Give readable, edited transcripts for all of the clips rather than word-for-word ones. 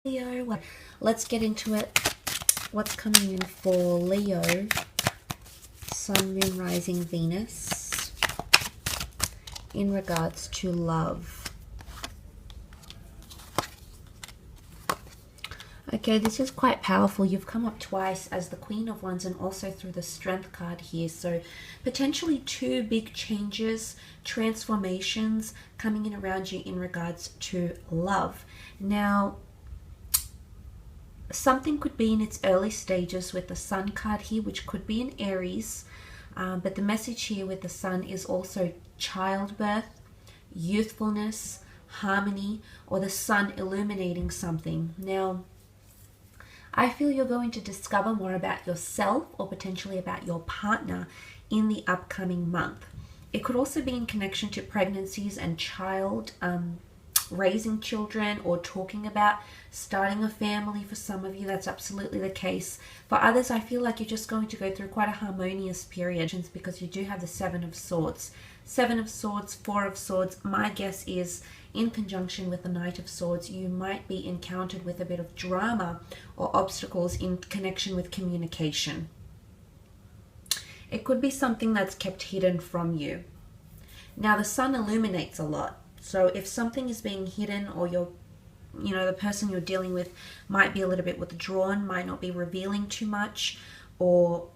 Leo, let's get into it. What's coming in for Leo? Sun, Moon, Rising, Venus in regards to love. Okay, this is quite powerful. You've come up twice as the Queen of Wands and also through the Strength card here. So potentially two big changes, transformations coming in around you in regards to love. Now, something could be in its early stages with the Sun card here, which could be in Aries. But the message here with the Sun is also childbirth, youthfulness, harmony, or the Sun illuminating something. Now, I feel you're going to discover more about yourself or potentially about your partner in the upcoming month. It could also be in connection to pregnancies and raising children, or talking about starting a family. For some of you, that's absolutely the case. For others, I feel like you're just going to go through quite a harmonious period because you do have the Seven of Swords. Seven of Swords, Four of Swords. My guess is in conjunction with the Knight of Swords, you might be encountered with a bit of drama or obstacles in connection with communication. It could be something that's kept hidden from you. Now, the Sun illuminates a lot. So if something is being hidden, or the person you're dealing with might be a little bit withdrawn, might not be revealing too much, or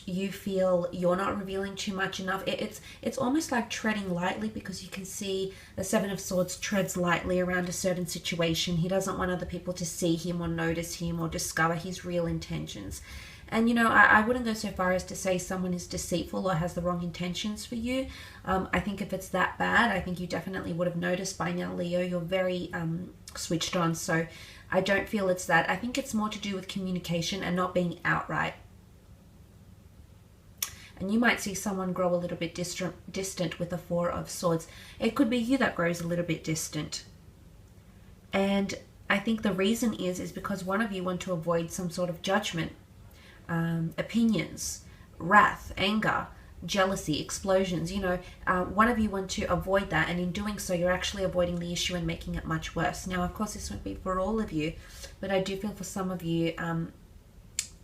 you feel you're not revealing too much enough, it's almost like treading lightly, because you can see the Seven of Swords treads lightly around a certain situation. He doesn't want other people to see him or notice him or discover his real intentions. And I wouldn't go so far as to say someone is deceitful or has the wrong intentions for you. I think if it's that bad, I think you definitely would have noticed by now, Leo. You're very switched on, so I don't feel it's that. I think it's more to do with communication and not being outright. And you might see someone grow a little bit distant with the Four of Swords. It could be you that grows a little bit distant. And I think the reason is because one of you want to avoid some sort of judgment. Opinions, wrath, anger, jealousy, explosions. One of you want to avoid that, and in doing so you're actually avoiding the issue and making it much worse. Now, of course, this won't be for all of you, but I do feel for some of you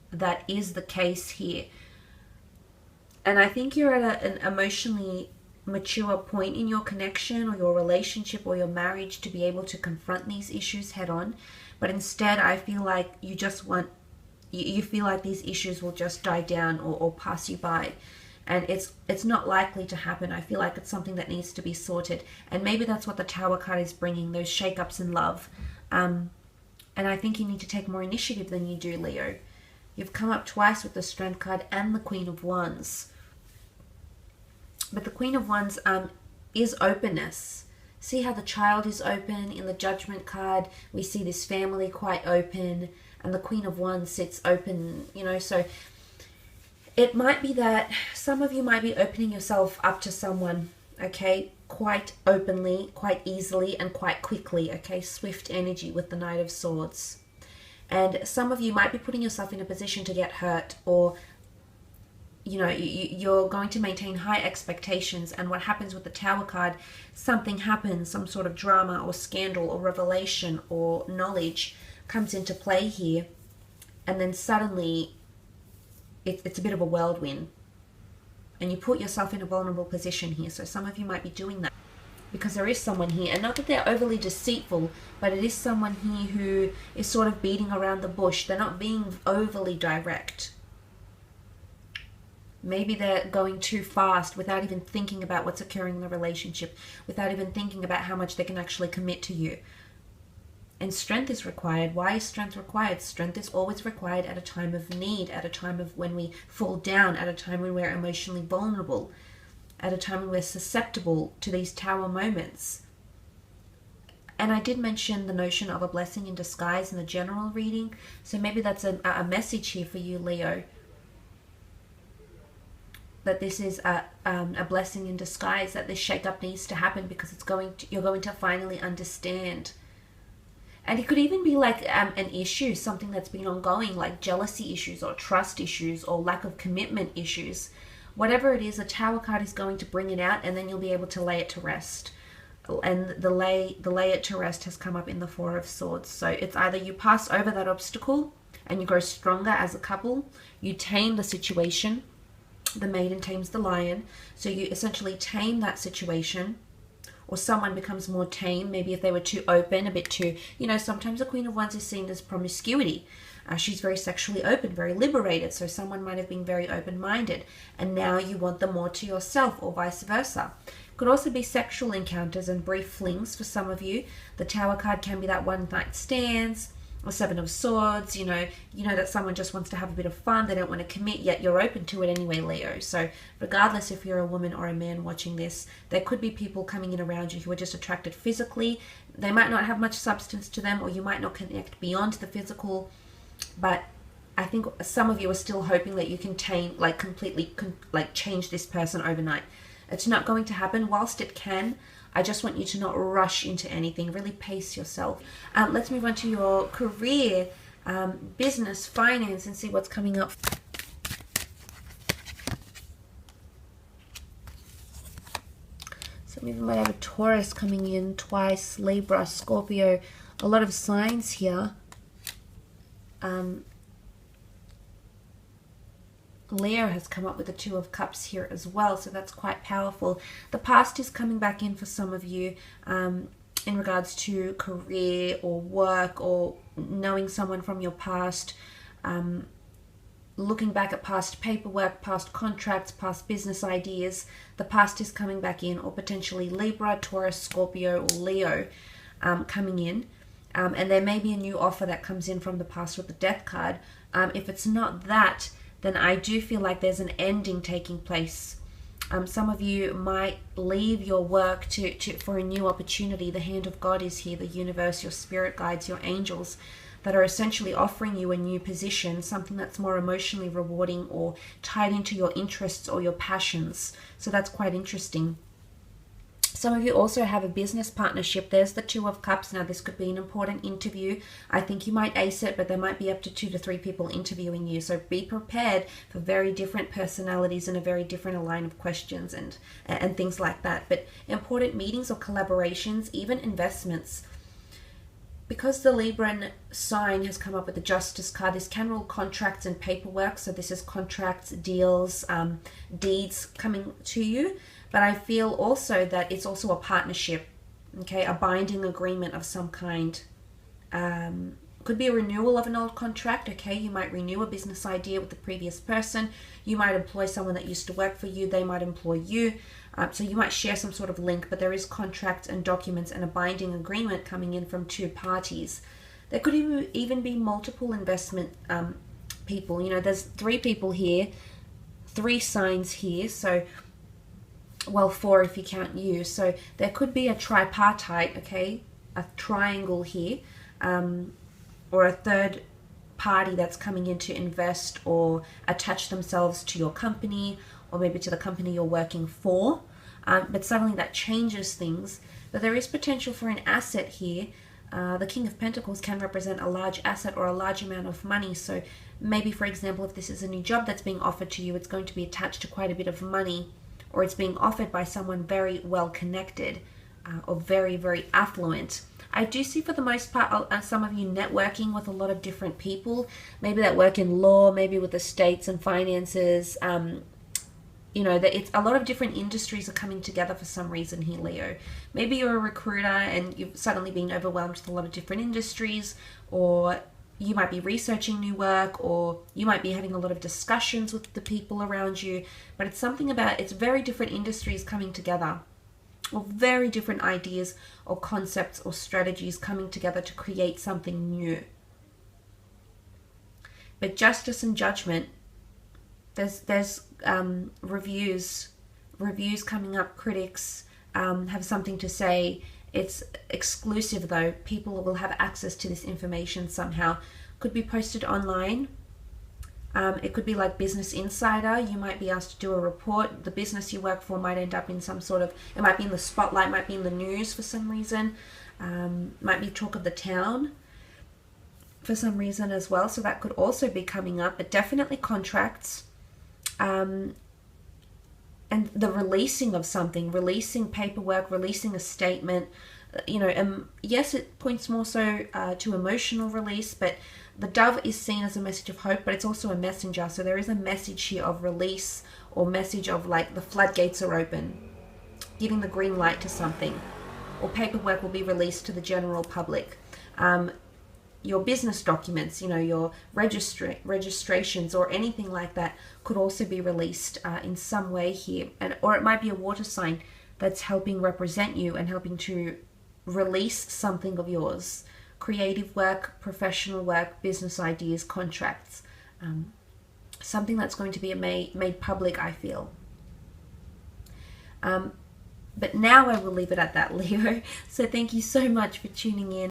that is the case here. And I think you're at an emotionally mature point in your connection or your relationship or your marriage to be able to confront these issues head on. But instead, I feel like you feel like these issues will just die down or pass you by, and it's not likely to happen. I feel like it's something that needs to be sorted, and maybe that's what the Tower card is bringing, those shake-ups in love. And I think you need to take more initiative than you do, Leo. You've come up twice with the Strength card and the Queen of Wands, but the Queen of Wands is openness. See how the Child is open in the Judgment card? We see this family quite open, and the Queen of Wands sits open, so it might be that some of you might be opening yourself up to someone, okay, quite openly, quite easily, and quite quickly, okay, swift energy with the Knight of Swords. And some of you might be putting yourself in a position to get hurt, or you're going to maintain high expectations, and what happens with the Tower card, something happens, some sort of drama or scandal or revelation or knowledge comes into play here, and then suddenly it's a bit of a whirlwind, and you put yourself in a vulnerable position here. So some of you might be doing that because there is someone here, and not that they're overly deceitful, but it is someone here who is sort of beating around the bush. They're not being overly direct. Maybe they're going too fast without even thinking about what's occurring in the relationship, without even thinking about how much they can actually commit to you. And strength is required. Why is strength required? Strength is always required at a time of need, at a time of when we fall down, at a time when we're emotionally vulnerable, at a time when we're susceptible to these Tower moments. And I did mention the notion of a blessing in disguise in the general reading. So maybe that's a message here for you, Leo, that this is a blessing in disguise, that this shake-up needs to happen because you're going to finally understand. And it could even be like an issue, something that's been ongoing, like jealousy issues or trust issues or lack of commitment issues. Whatever it is, a Tower card is going to bring it out, and then you'll be able to lay it to rest. and the lay it to rest has come up in the Four of Swords. So it's either you pass over that obstacle and you grow stronger as a couple, you tame the situation, the maiden tames the lion, so you essentially tame that situation, or someone becomes more tame, maybe if they were too open, a bit too, sometimes the Queen of Wands is seen as promiscuity. She's very sexually open, very liberated, so someone might have been very open-minded, and now you want them more to yourself, or vice versa. Could also be sexual encounters and brief flings for some of you. The Tower card can be that one-night stands, or Seven of Swords, you know that someone just wants to have a bit of fun, they don't want to commit, yet you're open to it anyway, Leo. So regardless if you're a woman or a man watching this, there could be people coming in around you who are just attracted physically. They might not have much substance to them, or you might not connect beyond the physical, but I think some of you are still hoping that you can completely change this person overnight. It's not going to happen. Whilst it can, I just want you to not rush into anything. Really pace yourself. Let's move on to your career, business, finance, and see what's coming up. Some of you might have a Taurus coming in twice, Libra, Scorpio, a lot of signs here. Leo has come up with the Two of Cups here as well, so that's quite powerful. The past is coming back in for some of you in regards to career or work, or knowing someone from your past, looking back at past paperwork, past contracts, past business ideas. The past is coming back in, or potentially Libra, Taurus, Scorpio, or Leo coming in. And there may be a new offer that comes in from the past with the Death card. If it's not that, then I do feel like there's an ending taking place. Some of you might leave your work for a new opportunity. The hand of God is here, the universe, your spirit guides, your angels, that are essentially offering you a new position, something that's more emotionally rewarding or tied into your interests or your passions. So that's quite interesting. Some of you also have a business partnership. There's the Two of Cups. Now, this could be an important interview. I think you might ace it, but there might be up to 2 to 3 people interviewing you. So be prepared for very different personalities and a very different line of questions and things like that. But important meetings or collaborations, even investments. Because the Libran sign has come up with the Justice card, this can rule contracts and paperwork. So this is contracts, deals, deeds coming to you. But I feel also that it's also a partnership, okay, a binding agreement of some kind. Could be a renewal of an old contract, okay? You might renew a business idea with the previous person. You might employ someone that used to work for you. They might employ you. So you might share some sort of link, but there is contracts and documents and a binding agreement coming in from 2 parties. There could even be multiple investment people. There's 3 people here, 3 signs here, so... well, 4 if you count you. So there could be a tripartite, okay, a triangle here, or a third party that's coming in to invest or attach themselves to your company, or maybe to the company you're working for. But suddenly that changes things. But there is potential for an asset here. The King of Pentacles can represent a large asset or a large amount of money. So maybe, for example, if this is a new job that's being offered to you, it's going to be attached to quite a bit of money, or it's being offered by someone very well connected or very, very affluent. I do see for the most part some of you networking with a lot of different people, maybe that work in law, maybe with estates and finances. That it's a lot of different industries are coming together for some reason here, Leo. Maybe you're a recruiter and you've suddenly been overwhelmed with a lot of different industries, or you might be researching new work, or you might be having a lot of discussions with the people around you. But it's something about, it's very different industries coming together, or very different ideas or concepts or strategies coming together to create something new. But justice and judgment, there's reviews coming up. Critics have something to say. It's exclusive though. People will have access to this information somehow. Could be posted online. It could be like Business Insider. You might be asked to do a report. The business you work for might end up in some sort of, it might be in the spotlight, might be in the news for some reason. Might be talk of the town for some reason as well. So that could also be coming up, but definitely contracts. and the releasing of something, releasing paperwork, releasing a statement. Yes, it points more so to emotional release, but the dove is seen as a message of hope, but it's also a messenger. So there is a message here of release, or message of like the floodgates are open, giving the green light to something, or paperwork will be released to the general public. Your business documents, your registrations or anything like that could also be released in some way here. Or it might be a water sign that's helping represent you and helping to release something of yours. Creative work, professional work, business ideas, contracts. Something that's going to be made public, I feel. But now I will leave it at that, Leo. So thank you so much for tuning in.